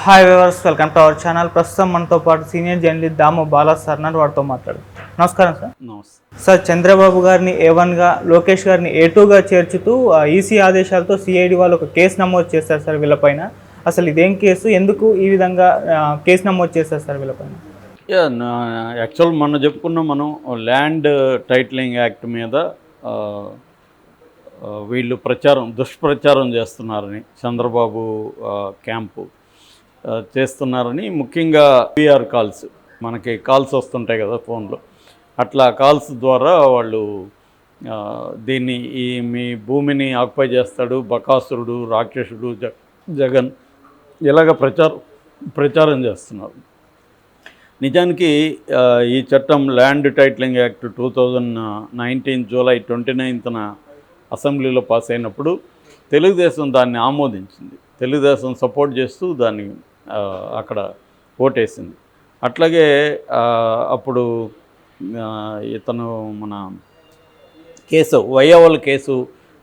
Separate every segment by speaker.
Speaker 1: Hi viewers, welcome to our channel. ప్రస్తుతం మనతో పాటు సీనియర్ జర్నలిస్ట్ దాము బాలా సార్ నాడు వారితో మాట్లాడు. నమస్కారం సార్. సార్, చంద్రబాబు గారిని A1గా, లోకేష్ గారిని A2గా చేర్చుతూ ఈసీ ఆదేశాలతో సిఐడి వాళ్ళు ఒక కేసు నమోదు చేస్తారు సార్ వీళ్ళపైన. అసలు ఇదేం కేసు, ఎందుకు ఈ విధంగా కేసు నమోదు చేస్తారు సార్ వీళ్ళపైన?
Speaker 2: యాక్చువల్ మనం చెప్పుకున్నాం, మనం ల్యాండ్ టైటిలింగ్ యాక్ట్ మీద వీళ్ళు దుష్ప్రచారం చేస్తున్నారని, చంద్రబాబు క్యాంపు చేస్తున్నారని, ముఖ్యంగా పిఆర్ కాల్స్, మనకి కాల్స్ వస్తుంటాయి కదా ఫోన్లో, అట్లా కాల్స్ ద్వారా వాళ్ళు దీన్ని మీ భూమిని ఆక్యుపై చేస్తాడు బకాసురుడు, రాక్షసుడు జగన్, ఇలాగ ప్రచారం చేస్తున్నారు. నిజానికి ఈ చట్టం ల్యాండ్ టైటిలింగ్ యాక్ట్ 2019 జూలై 29న అసెంబ్లీలో పాస్ అయినప్పుడు తెలుగుదేశం దాన్ని ఆమోదించింది. తెలుగుదేశం సపోర్ట్ చేస్తూ దాన్ని అక్కడ ఓటేసింది. అట్లాగే అప్పుడు ఇతను మన వైయవల్ కేసు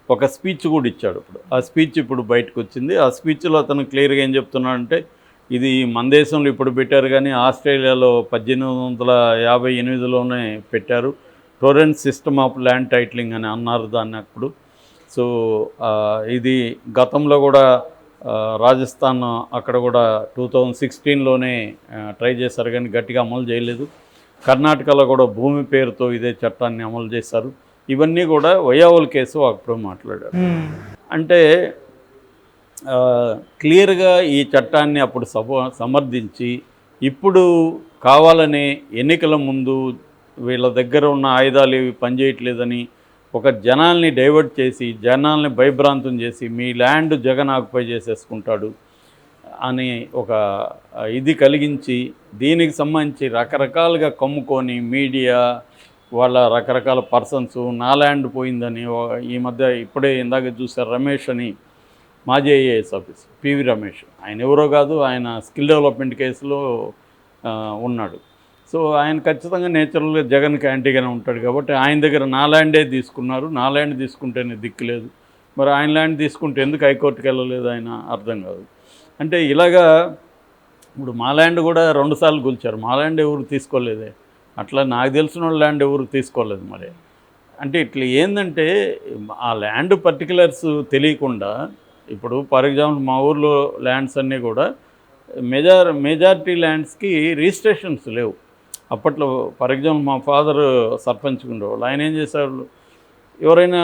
Speaker 2: ఒక స్పీచ్ కూడా ఇచ్చాడు. ఆ స్పీచ్ ఇప్పుడు బయటకు వచ్చింది. ఆ స్పీచ్లో అతను క్లియర్గా ఏం చెప్తున్నాడంటే, ఇది మన దేశంలో ఇప్పుడు పెట్టారు కానీ ఆస్ట్రేలియాలో 1858లోనే పెట్టారు. Torrent system of land titling అని అన్నారు దాన్ని అప్పుడు. సో ఇది గతంలో కూడా రాజస్థాన్ అక్కడ కూడా 2016లోనే ట్రై చేశారు కానీ గట్టిగా అమలు చేయలేదు. కర్ణాటకలో కూడా భూమి పేరుతో ఇదే చట్టాన్ని అమలు చేశారు. ఇవన్నీ కూడా వైయవల్ కేసు అప్పుడు మాట్లాడారు. అంటే క్లియర్గా ఈ చట్టాన్ని అప్పుడు సమర్థించి, ఇప్పుడు కావాలనే ఎన్నికల ముందు వీళ్ళ దగ్గర ఉన్న ఆయుధాలు ఇవి పనిచేయట్లేదని ఒక జనాల్ని డైవర్ట్ చేసి, జనాల్ని భయభ్రాంతం చేసి, మీ ల్యాండ్ జగన్ ఆక్యుపై చేసేసుకుంటాడు అని ఒక ఇది కలిగించి, దీనికి సంబంధించి రకరకాలుగా కమ్ముకొని మీడియా వాళ్ళ రకరకాల పర్సన్స్ నా ల్యాండ్ పోయిందని, ఈ మధ్య ఇప్పుడే ఇందాక చూసారు రమేష్ అని, మాజీ ఐఏఎస్ ఆఫీసర్ పివి రమేష్, ఆయన ఎవరో కాదు, ఆయన స్కిల్ డెవలప్మెంట్ కేసులో ఉన్నాడు. సో ఆయన ఖచ్చితంగా నేచురల్గా జగన్కి యాంటీగానే ఉంటాడు కాబట్టి ఆయన దగ్గర నా ల్యాండే తీసుకున్నారు. నా ల్యాండ్ తీసుకుంటేనే దిక్కులేదు, మరి ఆయన ల్యాండ్ తీసుకుంటే ఎందుకు హైకోర్టుకి వెళ్ళలేదు ఆయన అర్థం కాదు. అంటే ఇలాగా ఇప్పుడు మా ల్యాండ్ కూడా 2 సార్లు కూల్చారు, మా ల్యాండ్ ఎవరు తీసుకోలేదే, అట్లా నాకు తెలిసిన ల్యాండ్ ఎవరు తీసుకోలేదు. మరి అంటే ఇట్లా ఏంటంటే ఆ ల్యాండ్ పర్టికులర్స్ తెలియకుండా, ఇప్పుడు ఫర్ ఎగ్జాంపుల్ మా ఊర్లో ల్యాండ్స్ అన్నీ కూడా మెజారిటీ ల్యాండ్స్కి రిజిస్ట్రేషన్స్ లేవు. అప్పట్లో ఫర్ ఎగ్జాంపుల్ మా ఫాదర్ సర్పంచ్గా ఉండేవాళ్ళు, ఆయన ఏం చేసేవాళ్ళు, ఎవరైనా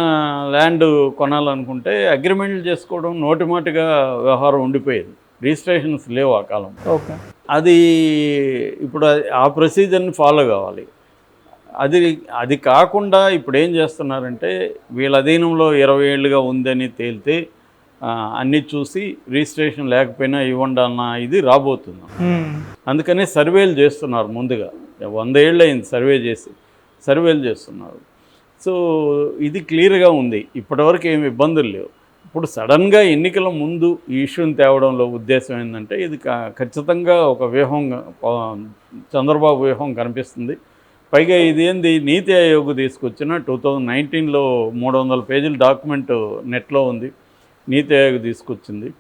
Speaker 2: ల్యాండ్ కొనాలనుకుంటే అగ్రిమెంట్లు చేసుకోవడం నోటిమాటిగా వ్యవహారం ఉండిపోయేది. రిజిస్ట్రేషన్స్ లేవు ఆ కాలం.
Speaker 1: ఓకే,
Speaker 2: అది ఇప్పుడు ఆ ప్రొసీజర్ని ఫాలో కావాలి. అది కాకుండా ఇప్పుడు ఏం చేస్తున్నారంటే, వీళ్ళ అధీనంలో 20 ఏళ్ళుగా ఉందని తేలితే అన్నీ చూసి రిజిస్ట్రేషన్ లేకపోయినా ఇవ్వండి అన్న ఇది రాబోతుంది. అందుకనే సర్వేలు చేస్తున్నారు. ముందుగా 100 ఏళ్ళు అయింది సర్వేలు చేస్తున్నారు. సో ఇది క్లియర్గా ఉంది. ఇప్పటివరకు ఏమి ఇబ్బందులు లేవు. ఇప్పుడు సడన్గా ఎన్నికల ముందు ఈ ఇష్యూని తేవడంలో ఉద్దేశం ఏంటంటే, ఇది ఖచ్చితంగా ఒక వ్యూహం, చంద్రబాబు వ్యూహం కనిపిస్తుంది. పైగా ఇదేంది, నీతి ఆయోగ్ తీసుకొచ్చిన 2019లో 300 పేజీల డాక్యుమెంట్ నెట్లో ఉంది, నీతి ఆయోగ్ తీసుకొచ్చింది.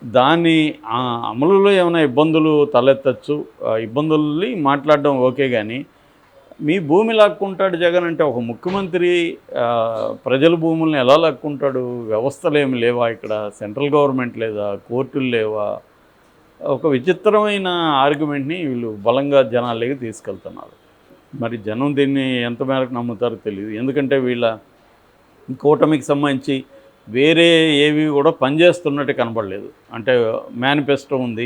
Speaker 2: దాని అమలులో ఏమైనా ఇబ్బందులు తలెత్తచ్చు, ఇబ్బందుల్ని మాట్లాడడం ఓకే, కానీ మీ భూమి లాక్కుంటాడు జగన్ అంటే, ఒక ముఖ్యమంత్రి ప్రజల భూముల్ని ఎలా లాక్కుంటాడు? వ్యవస్థలు ఏమి లేవా ఇక్కడ? సెంట్రల్ గవర్నమెంట్ లేదా? కోర్టులు లేవా? ఒక విచిత్రమైన ఆర్గ్యుమెంట్ని వీళ్ళు బలంగా జనాలకి తీసుకెళ్తున్నారు. మరి జనం దీన్ని ఎంత మేరకు నమ్ముతారో తెలియదు. ఎందుకంటే వీళ్ళ కూటమికి సంబంధించి వేరే ఏవి కూడా పనిచేస్తున్నట్టు కనబడలేదు. అంటే మేనిఫెస్టో ఉంది,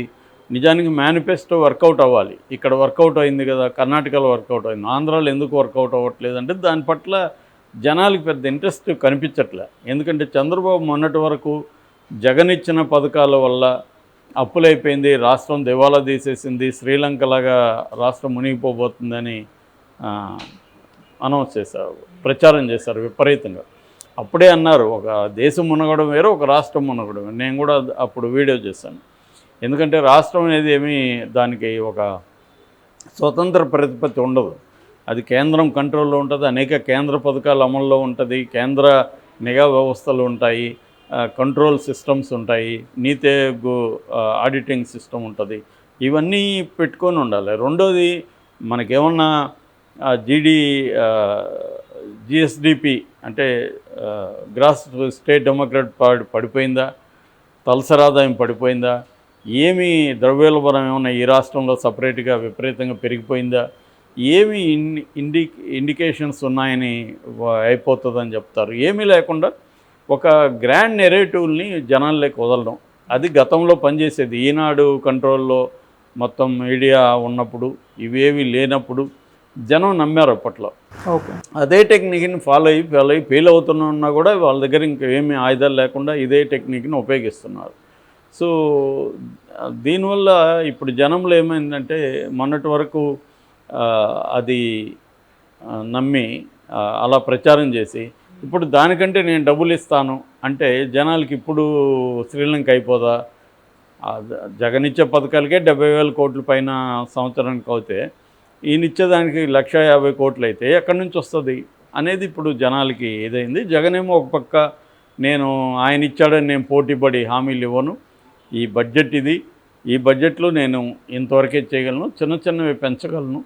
Speaker 2: నిజానికి మేనిఫెస్టో వర్కౌట్ అవ్వాలి. ఇక్కడ వర్కౌట్ అయింది కదా, కర్ణాటకలో వర్కౌట్ అయింది, ఆంధ్రాలో ఎందుకు వర్కౌట్ అవ్వట్లేదు అంటే దాని పట్ల జనాలకి పెద్ద ఇంట్రెస్ట్ కనిపించట్లే. ఎందుకంటే చంద్రబాబు మొన్నటి వరకు జగన్ ఇచ్చిన పథకాల వల్ల అప్పులైపోయింది, రాష్ట్రం దివాలా తీసేసింది, శ్రీలంకలాగా రాష్ట్రం మునిగిపోబోతుందని అనౌన్స్ చేశారు, ప్రచారం చేశారు విపరీతంగా. అప్పుడే అన్నారు, ఒక దేశం మునగడం వేరు, ఒక రాష్ట్రం మునగడం వేరు. నేను కూడా అప్పుడు వీడియో చేశాను. ఎందుకంటే రాష్ట్రం అనేది ఏమీ దానికి ఒక స్వతంత్ర ప్రతిపత్తి ఉండదు. అది కేంద్రం కంట్రోల్లో ఉంటుంది, అనేక కేంద్ర పథకాలు అమల్లో ఉంటుంది, కేంద్ర నిఘా వ్యవస్థలు ఉంటాయి, కంట్రోల్ సిస్టమ్స్ ఉంటాయి, నీతి ఆయోగ్ ఆడిటింగ్ సిస్టమ్ ఉంటుంది, ఇవన్నీ పెట్టుకొని ఉండాలి. రెండోది మనకేమన్నా జిఎస్డిపి అంటే గ్రాస్ స్టేట్ డెమోక్రాట్ పడిపోయిందా, తలసరి ఆదాయం పడిపోయిందా, ఏమి ద్రవ్యోల్బణం ఏమన్నా ఈ రాష్ట్రంలో సపరేట్గా విపరీతంగా పెరిగిపోయిందా, ఏమి ఇండికేషన్స్ ఉన్నాయని అయిపోతుందని చెప్తారు. ఏమీ లేకుండా ఒక గ్రాండ్ నెరేటివ్ని జనాల్లోకి వదలడం, అది గతంలో పనిచేసేది. ఈనాడు కంట్రోల్లో మొత్తం మీడియా ఉన్నప్పుడు, ఇవేవి లేనప్పుడు జనం నమ్మారు అప్పట్లో.
Speaker 1: ఓకే,
Speaker 2: అదే టెక్నిక్ని ఫాలో అయ్యి ఫెయిల్ అవుతున్నా కూడా వాళ్ళ దగ్గర ఇంకేమీ ఆయుధాలు లేకుండా ఇదే టెక్నిక్ని ఉపయోగిస్తున్నారు. సో దీనివల్ల ఇప్పుడు జనంలో ఏమైందంటే మొన్నటి వరకు అది నమ్మి అలా ప్రచారం చేసి ఇప్పుడు దానికంటే నేను డబ్బులు ఇస్తాను అంటే జనాలకి ఇప్పుడు శ్రీలంక అయిపోదా? జగన్ ఇచ్చే పథకాలకే 70,000 కోట్ల పైన సంవత్సరానికి అవుతే ఈయన ఇచ్చేదానికి 1,50,000 కోట్లు అయితే ఎక్కడి నుంచి వస్తుంది అనేది ఇప్పుడు జనాలకి ఏదైంది. జగన్ ఏమో ఒక పక్క నేను ఆయన ఇచ్చాడని నేను పోటీపడి హామీలు ఇవ్వను, ఈ బడ్జెట్ ఇది, ఈ బడ్జెట్లో నేను ఇంతవరకే చేయగలను, చిన్న చిన్నవి పెంచగలను,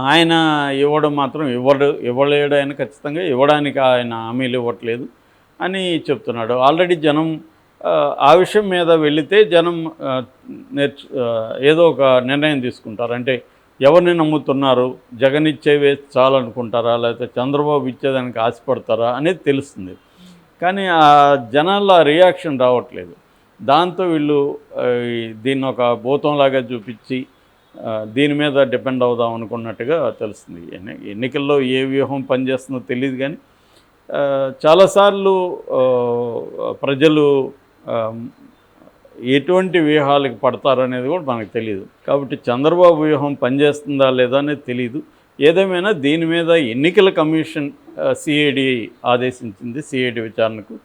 Speaker 2: ఆయన ఇవ్వడం మాత్రం ఇవ్వలేడు, ఆయన ఖచ్చితంగా ఇవ్వడానికి ఆయన హామీలు ఇవ్వట్లేదు అని చెప్తున్నాడు. ఆల్రెడీ జనం ఆ విషయం మీద వెళితే జనం ఏదో ఒక నిర్ణయం తీసుకుంటారు. అంటే ఎవరిని నమ్ముతున్నారు, జగన్ ఇచ్చేవే చాలనుకుంటారా, లేకపోతే చంద్రబాబు ఇచ్చేదానికి ఆశపడతారా అనేది తెలుస్తుంది. కానీ ఆ జనాల్లో రియాక్షన్ రావట్లేదు. దాంతో వీళ్ళు దీన్ని ఒక భూతంలాగా చూపించి దీని మీద డిపెండ్ అవుదాం అనుకున్నట్టుగా తెలుస్తుంది. ఎన్నికల్లో ఏ వ్యూహం పనిచేస్తుందో తెలియదు, కానీ చాలాసార్లు ప్రజలు ఎటువంటి వ్యూహాలకు పడతారనేది కూడా మనకు తెలియదు. కాబట్టి చంద్రబాబు వ్యూహం పనిచేస్తుందా లేదా అనేది తెలియదు. ఏదేమైనా దీని మీద ఎన్నికల కమిషన్ సిఐడి ఆదేశించింది, సిఐడి విచారణకు.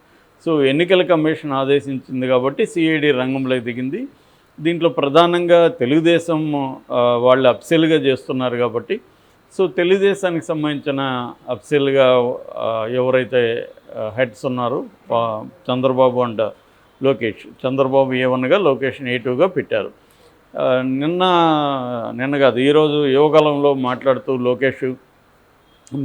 Speaker 2: సో ఎన్నికల కమిషన్ ఆదేశించింది కాబట్టి సిఐడి రంగంలోకి దిగింది. దీంట్లో ప్రధానంగా తెలుగుదేశం వాళ్ళు అప్సెల్గా చేస్తున్నారు కాబట్టి, సో తెలుగుదేశానికి సంబంధించిన అప్సెల్గా ఎవరైతే హెడ్స్ ఉన్నారో చంద్రబాబు అండ్ లోకేష్, చంద్రబాబు A1గా లోకేష్ A2గా పెట్టారు. నిన్న కాదు ఈరోజు యువకాలంలో మాట్లాడుతూ లోకేష్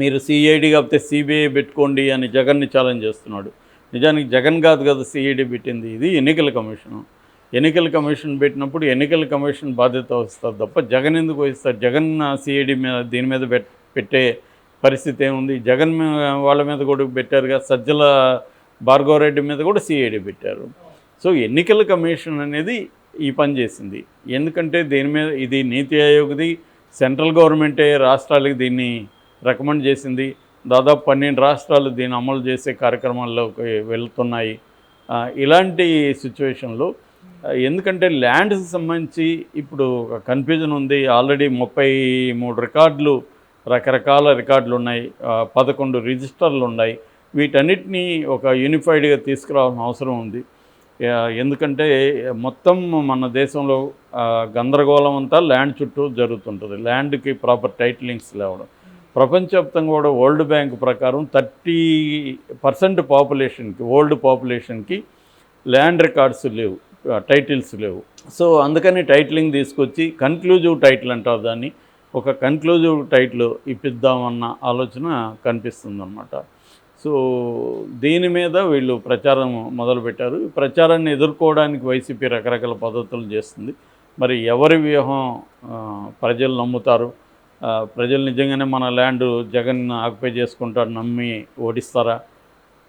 Speaker 2: మీరు సిఐడి కాకపోతే సిబిఐ పెట్టుకోండి అని జగన్ని ఛాలెంజ్ చేస్తున్నాడు. నిజానికి జగన్ కాదు కదా సిఐడి పెట్టింది, ఇది ఎన్నికల కమిషను. ఎన్నికల కమిషన్ పెట్టినప్పుడు ఎన్నికల కమిషన్ బాధ్యత వస్తుంది తప్ప జగన్ ఎందుకు వహిస్తారు? జగన్ సిఐడి మీద దీని మీద పెట్టే పరిస్థితి ఏముంది? జగన్ వాళ్ళ మీద కూడా పెట్టారుగా, సజ్జల భార్గవరెడ్డి మీద కూడా సిఐడి పెట్టారు. సో ఎన్నికల కమిషన్ అనేది ఈ పని చేసింది. ఎందుకంటే దీని మీద ఇది నీతి ఆయోగ్ది, సెంట్రల్ గవర్నమెంటే రాష్ట్రాలకి దీన్ని రికమెండ్ చేసింది. దాదాపు 12 రాష్ట్రాలు దీన్ని అమలు చేసే కార్యక్రమాల్లోకి వెళ్తున్నాయి. ఇలాంటి సిచ్యువేషన్లో ఎందుకంటే ల్యాండ్స్కి సంబంధించి ఇప్పుడు కన్ఫ్యూజన్ ఉంది. ఆల్రెడీ 33 రికార్డులు, రకరకాల రికార్డులు ఉన్నాయి, 11 రిజిస్టర్లు ఉన్నాయి. వీటన్నిటినీ ఒక యూనిఫైడ్గా తీసుకురావాల్సిన అవసరం ఉంది. ఎందుకంటే మొత్తం మన దేశంలో గందరగోళం అంతా ల్యాండ్ చుట్టూ జరుగుతుంటుంది. ల్యాండ్కి ప్రాపర్ టైటిలింగ్స్ లేవడం. ప్రపంచవ్యాప్తంగా కూడా వరల్డ్ బ్యాంక్ ప్రకారం 30% పాపులేషన్కి, వరల్డ్ పాపులేషన్కి ల్యాండ్ రికార్డ్స్ లేవు, టైటిల్స్ లేవు. సో అందుకని టైటిలింగ్ తీసుకొచ్చి కన్క్లూజివ్ టైటిల్ అంటారు దాన్ని, ఒక కన్క్లూజివ్ టైటిల్ ఇప్పిద్దామన్న ఆలోచన కనిపిస్తుందన్నమాట. సో దీని మీద వీళ్ళు ప్రచారం మొదలుపెట్టారు. ప్రచారాన్ని ఎదుర్కోవడానికి వైసీపీ రకరకాల పద్ధతులు చేస్తుంది. మరి ఎవరి వ్యూహం ప్రజలు నమ్ముతారు? ప్రజలు నిజంగానే మన ల్యాండ్ జగన్ ఆక్యుపై చేసుకుంటారు నమ్మి ఓడిస్తారా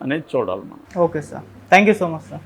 Speaker 2: అనేది చూడాలి మనం.
Speaker 1: Okay sir, thank you so much sir.